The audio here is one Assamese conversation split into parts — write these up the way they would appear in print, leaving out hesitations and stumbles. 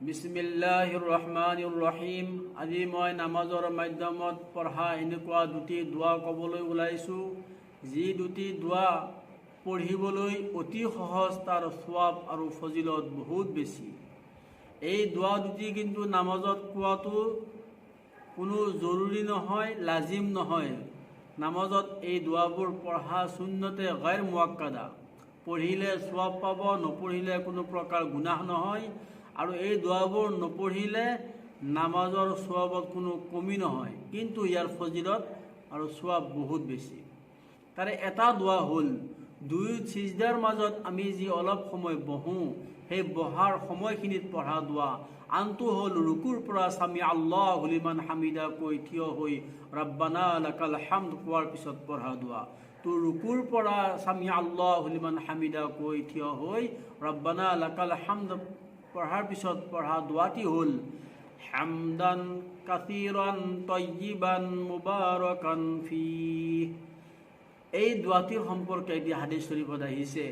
বিসমিল্লাহিৰ ৰহমানিৰ ৰহিম। আজি মই নামাজৰ মাধ্যমত পঢ়া এনেকুৱা দুটি দোৱা ক'বলৈ ওলাইছোঁ, যি দুটি দোৱা পঢ়িবলৈ অতি সহজ, তাৰ সৱাব আৰু ফজিলত বহুত বেছি। এই দোৱা দুটি কিন্তু নামাজত কোৱাটো কোনো জৰুৰী নহয়, লাজিম নহয়। নামাজত এই দোৱাবোৰ পঢ়া সুন্নতে গায়ৰ মুআক্কাদা। পঢ়িলে সৱাব পাব, নপঢ়িলে কোনো প্ৰকাৰ গুনাহ নহয়। আৰু এই দোৱাবোৰ নপঢ়িলে নামাজৰ সৱাবত কোনো কমি নহয়, কিন্তু ইয়াৰ ফজিলত আৰু সৱাব বহুত বেছি। তাৰে এটা দোৱা হ'ল, দুই সিজদাৰ মাজত আমি যি অলপ সময় বহোঁ, সেই বহাৰ সময়খিনিত পঢ়া দোৱা। আনটো হ'ল ৰুকুৰ পৰা সামি আল্লাহু লিমান হামিদা কৈ থিয় হৈ ৰব্বানা লাকাল হামদ কোৱাৰ পিছত পঢ়া দোৱা। তো ৰুকুৰ পৰা সামি আল্লাহু লিমান হামিদা কৈ থিয় হৈ ৰব্বানা লাকাল হামদ পঢ়াৰ পিছত পঢ়া দোৱাটি হ'ল, হামদান কাসীৰান তয়্যিবান মুবাৰাকান ফীহ। এই দোৱাটিৰ সম্পৰ্কে এটি হাদিছ শৰীফত আহিছে।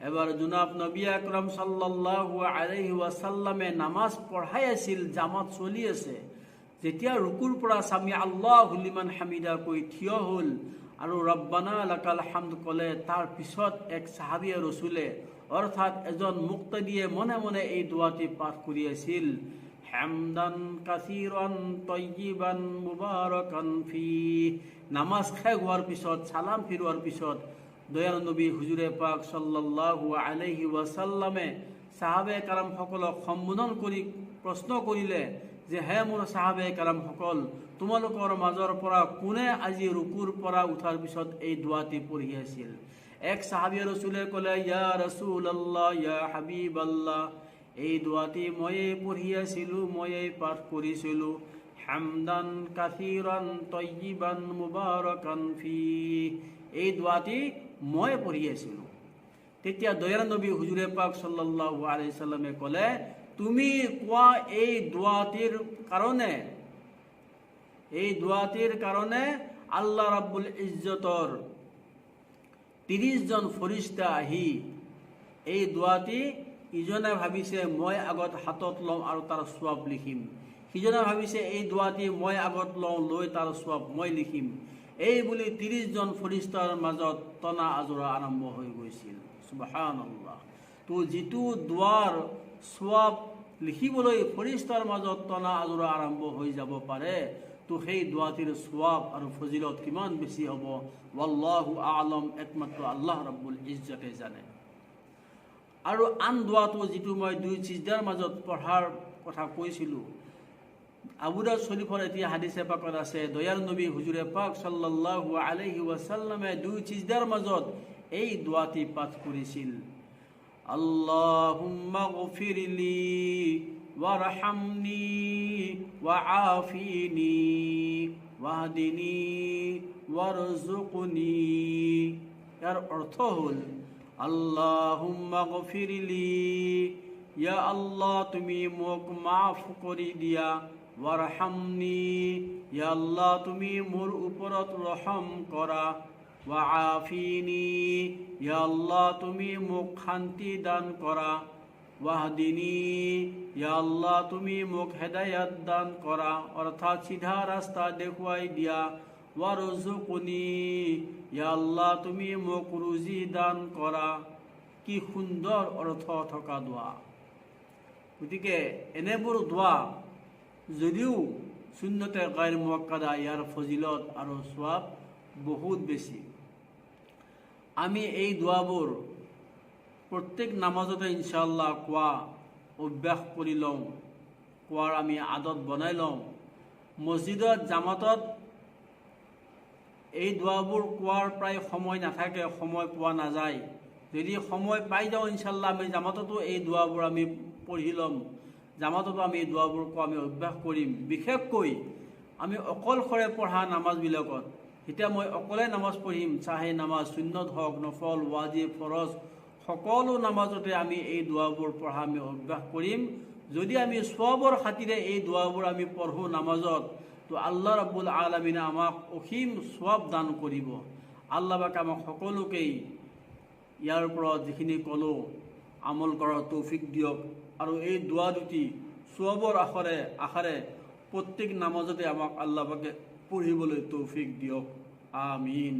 এবাৰ জনাব নবী আকৰাম সাল্লাল্লাহু আলাইহি ওয়াসাল্লামে নামাজ পঢ়াই আছিল, জামাত চলি আছে। যেতিয়া ৰুকুৰ পৰা সামি আল্লাহু লিমান হামিদা কৈ থিয় হ'ল আৰু ৰব্বানা লাকাল হামদ ক'লে, তাৰ পিছত এক সাহাবীয়ে ৰসুলে অৰ্থাৎ এজন মুক্তাদিয়ে মনে মনে এই দোৱাটি পাঠ কৰি আছিল, হামদান কাসীৰান তয়্যিবান মুবাৰাকান ফীহ। নামাজ শেষ হোৱাৰ পিছত, সালাম ফিৰোৱাৰ পিছত দয়াল নবী হুজুৰে পাক সাল্লাল্লাহু আলাইহি ওয়াসাল্লামে সাহাবে কাৰামসকলক সম্বোধন কৰি প্ৰশ্ন কৰিলে যে, হে মোৰ সাহাবে কাৰামসকল, তোমালোকৰ মাজৰ পৰা কোনে আজি ৰুকুৰ পৰা উঠাৰ পিছত এই দোৱাটি পঢ়ি আছিল? এক সাহাবীয়ে ৰসুলে ক'লে, ইয়া ৰাসূলাল্লাহ, ইয়া হাবিবাল্লাহ, এই দোৱাটি ময়েই পঢ়ি আছিলোঁ, ময়েই পাঠ কৰিছিলোঁ, হামদান কাসীৰান তয়্যিবান মুবাৰাকান ফীহ। এই দোৱাটি মই পঢ়ি আছিলোঁ। তেতিয়া দয়াল নবী হুজুৰে পাক সাল্লাল্লাহু আলাইহি সাল্লামে ক'লে, তুমি কোৱা এই দোৱাটিৰ কাৰণে আল্লাহ ৰাব্বুল ইজ্জতৰ 30 জন ফৰিস্তা আহি এই দোৱাটি, ইজনে ভাবিছে মই আগত হাতত লওঁ আৰু তাৰ সৱাব লিখিম, সিজনে ভাবিছে এই দোৱাটি মই আগত লওঁ, লৈ তাৰ সৱাব মই লিখিম। এই বুলি 30 জন ফৰিস্তাৰ মাজত টনা আজৰা আৰম্ভ হৈ গৈছিল। সুবহানাল্লাহ। তো যিটো দোৱাৰ সৱাব লিখিবলৈ ফৰিস্তাৰ মাজত টনা আজৰা আৰম্ভ হৈ যাব পাৰে, তো সেই দোৱাটিৰ সৱাব আৰু ফজিলত কিমান বেছি হ'ব, ওয়াল্লাহু আ'লাম, একমাত্ৰ আল্লাহ ৰাব্বুল ইজ্জতে জানে। আৰু আন দোৱাটো যিটো মই দুই সিজদাৰ মাজত পঢ়াৰ কথা কৈছিলোঁ, আবু দাউদ শৰীফৰ এটি হাদিছে পাকত আছে, দয়াল নবী হুজুৰে পাক সাল্লাল্লাহু আলাইহি ওয়াসাল্লামে দুই সিজদাৰ মাজত এই দোৱাটি পাঠ কৰিছিল, আল্লাহুম্মা গফিৰলি ৱাৰহামনি ৱাআফিনি ৱাহদিনি ৱাৰজুকনি। ইয়াৰ অৰ্থ হ'ল, আল্লাহুম্মা গফিৰলি, ইয়া আল্লাহ তুমি মোক মাফ কৰি দিয়া, ৱাৰহামনি, ইয়া আল্লাহ তুমি মোৰ ওপৰত ৰহম কৰা, ৱাআফিনি, ইয়া আল্লাহ তুমি মোক শান্তি দান কৰা, ৱাহদিনি, ইয়া আল্লাহ তুমি মোক হেদায়াত দান কৰা, অৰ্থাৎ সিধা ৰাস্তা দেখুৱাই দিয়া, ৱাৰজুকনি, ইয়া আল্লাহ তুমি মোক ৰুজি দান কৰা। কি সুন্দৰ অৰ্থ থকা দোৱা। গতিকে এনেবোৰ দোৱা যদিও সুন্নতে গায়ৰ মুআক্কাদা, ইয়াৰ ফজিলত আৰু সৱাব বহুত বেছি। আমি এই দোৱাবোৰ প্ৰত্যেক নামাজতে ইনশাআল্লাহ কোৱা অভ্যাস কৰি লওঁ, কোৱাৰ আমি আদত বনাই লওঁ। মছজিদত জামাতত এই দোৱাবোৰ কোৱাৰ প্ৰায় সময় নাথাকে, সময় পোৱা নাযায়। যদি সময় পাই যাওঁ ইনশাআল্লাহ আমি জামাততো এই দোৱাবোৰ আমি পঢ়ি ল'ম, জামাততো আমি এই দোৱাবোৰ কোৱা আমি অভ্যাস কৰিম। বিশেষকৈ আমি অকলশৰে পঢ়া নামাজবিলাকত, এতিয়া মই অকলে নামাজ পঢ়িম, চাহে নামাজ সুন্নত হওক, নফল, ৱাজিব, ফৰজ, সকলো নামাজতে আমি এই দোৱাবোৰ পঢ়া আমি অভ্যাস কৰিম। যদি আমি সৱাবৰ খাতিৰে এই দোৱাবোৰ আমি পঢ়োঁ নামাজত, তো আল্লাহ ৰাব্বুল আলামিনে আমাক অসীম সৱাব দান কৰিব। আল্লাহ পাক আমাক সকলোকেই ইয়াৰ ওপৰত যিখিনি ক'লোঁ আমল কৰাৰ তৌফিক দিয়ক, আৰু এই দোৱা দুটি সোয়াবৰ আখাৰে প্ৰত্যেক নামাজতে আমাক আল্লাহ পাকে পড়িবলৈ তৌফিক দিয়ক। আমিন।